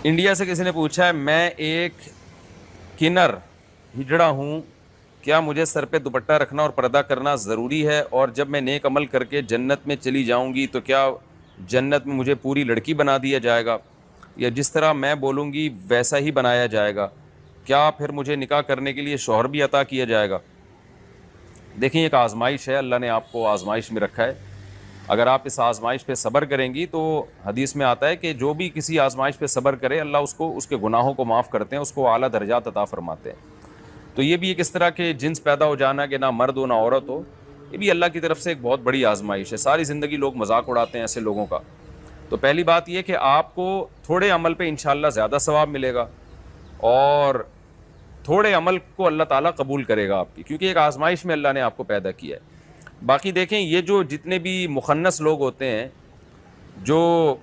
India سے کسی نے پوچھا ہے میں ایک کنر ہجڑا ہوں، کیا مجھے سر پہ دوپٹہ رکھنا اور پردہ کرنا ضروری ہے؟ اور جب میں نیک عمل کر کے جنت میں چلی جاؤں گی تو کیا جنت میں مجھے پوری لڑکی بنا دیا جائے گا، یا جس طرح میں بولوں گی ویسا ہی بنایا جائے گا؟ کیا پھر مجھے نکاح کرنے کے لیے شوہر بھی عطا کیا جائے گا؟ دیکھیں ایک آزمائش ہے، اللہ نے آپ کو آزمائش میں رکھا ہے. اگر آپ اس آزمائش پہ صبر کریں گی تو حدیث میں آتا ہے کہ جو بھی کسی آزمائش پہ صبر کرے اللہ اس کو اس کے گناہوں کو معاف کرتے ہیں، اس کو اعلیٰ درجات عطا فرماتے ہیں. تو یہ بھی ایک اس طرح کے جنس پیدا ہو جانا کہ نہ مرد ہو نہ عورت ہو، یہ بھی اللہ کی طرف سے ایک بہت بڑی آزمائش ہے. ساری زندگی لوگ مذاق اڑاتے ہیں ایسے لوگوں کا. تو پہلی بات یہ کہ آپ کو تھوڑے عمل پہ انشاءاللہ زیادہ ثواب ملے گا، اور تھوڑے عمل کو اللہ تعالیٰ قبول کرے گا آپ کی، کیونکہ ایک آزمائش میں اللہ نے آپ کو پیدا کیا ہے. باقی دیکھیں یہ جو جتنے بھی مخنث لوگ ہوتے ہیں، جو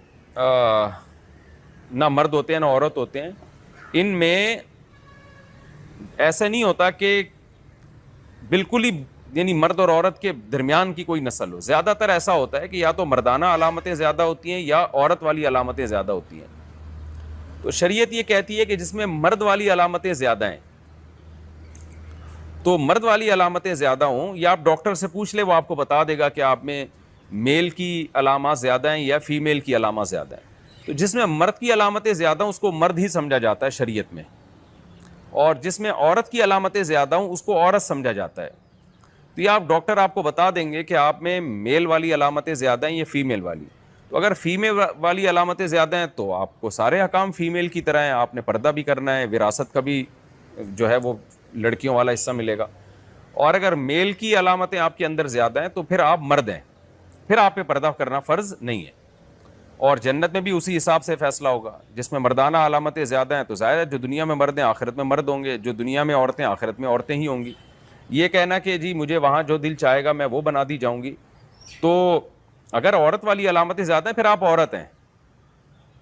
نہ مرد ہوتے ہیں نہ عورت ہوتے ہیں، ان میں ایسا نہیں ہوتا کہ بالکل ہی یعنی مرد اور عورت کے درمیان کی کوئی نسل ہو. زیادہ تر ایسا ہوتا ہے کہ یا تو مردانہ علامتیں زیادہ ہوتی ہیں یا عورت والی علامتیں زیادہ ہوتی ہیں. تو شریعت یہ کہتی ہے کہ جس میں مرد والی علامتیں زیادہ ہیں، تو مرد والی علامتیں زیادہ ہوں، یا آپ ڈاکٹر سے پوچھ لیں وہ آپ کو بتا دے گا کہ آپ میں میل کی علامات زیادہ ہیں یا فیمیل کی علامات زیادہ ہیں. تو جس میں مرد کی علامتیں زیادہ ہوں اس کو مرد ہی سمجھا جاتا ہے شریعت میں، اور جس میں عورت کی علامتیں زیادہ ہوں اس کو عورت سمجھا جاتا ہے. تو یہ آپ ڈاکٹر آپ کو بتا دیں گے کہ آپ میں میل والی علامتیں زیادہ ہیں یا فیمیل والی. تو اگر فیمیل والی علامتیں زیادہ ہیں تو آپ کو سارے احکام فیمیل کی طرح ہیں، آپ نے پردہ بھی کرنا ہے، وراثت کا بھی جو ہے وہ لڑکیوں والا حصہ ملے گا. اور اگر میل کی علامتیں آپ کے اندر زیادہ ہیں تو پھر آپ مرد ہیں، پھر آپ پہ پردہ کرنا فرض نہیں ہے. اور جنت میں بھی اسی حساب سے فیصلہ ہوگا. جس میں مردانہ علامتیں زیادہ ہیں تو ظاہر ہے جو دنیا میں مرد ہیں آخرت میں مرد ہوں گے، جو دنیا میں عورتیں آخرت میں عورتیں ہی ہوں گی. یہ کہنا کہ جی مجھے وہاں جو دل چاہے گا میں وہ بنا دی جاؤں گی، تو اگر عورت والی علامتیں زیادہ ہیں پھر آپ عورت ہیں،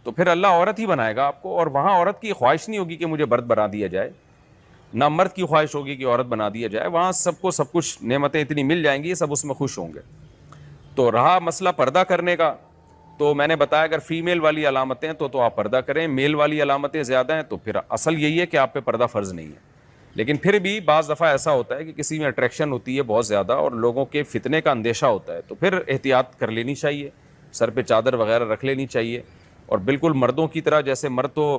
تو پھر اللہ عورت ہی بنائے گا آپ کو. اور وہاں عورت کی خواہش نہیں ہوگی کہ مجھے مرد بنا دیا جائے، نہ مرد کی خواہش ہوگی کہ عورت بنا دیا جائے. وہاں سب کو سب کچھ نعمتیں اتنی مل جائیں گی، سب اس میں خوش ہوں گے. تو رہا مسئلہ پردہ کرنے کا، تو میں نے بتایا اگر فیمیل والی علامتیں تو آپ پردہ کریں، میل والی علامتیں زیادہ ہیں تو پھر اصل یہی ہے کہ آپ پہ پردہ فرض نہیں ہے. لیکن پھر بھی بعض دفعہ ایسا ہوتا ہے کہ کسی میں اٹریکشن ہوتی ہے بہت زیادہ اور لوگوں کے فتنے کا اندیشہ ہوتا ہے، تو پھر احتیاط کر لینی چاہیے، سر پہ چادر وغیرہ رکھ لینی چاہیے. اور بالکل مردوں کی طرح جیسے مرد تو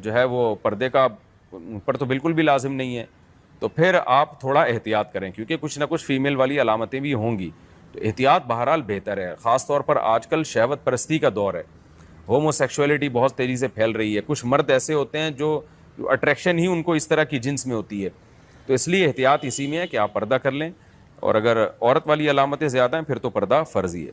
جو ہے وہ پردے کا پر تو بالکل بھی لازم نہیں ہے، تو پھر آپ تھوڑا احتیاط کریں کیونکہ کچھ نہ کچھ فیمیل والی علامتیں بھی ہوں گی. تو احتیاط بہرحال بہتر ہے، خاص طور پر آج کل شہوت پرستی کا دور ہے، ہومو سیکشولیٹی بہت تیزی سے پھیل رہی ہے. کچھ مرد ایسے ہوتے ہیں جو اٹریکشن ہی ان کو اس طرح کی جنس میں ہوتی ہے. تو اس لیے احتیاط اسی میں ہے کہ آپ پردہ کر لیں، اور اگر عورت والی علامتیں زیادہ ہیں پھر تو پردہ فرضی ہے.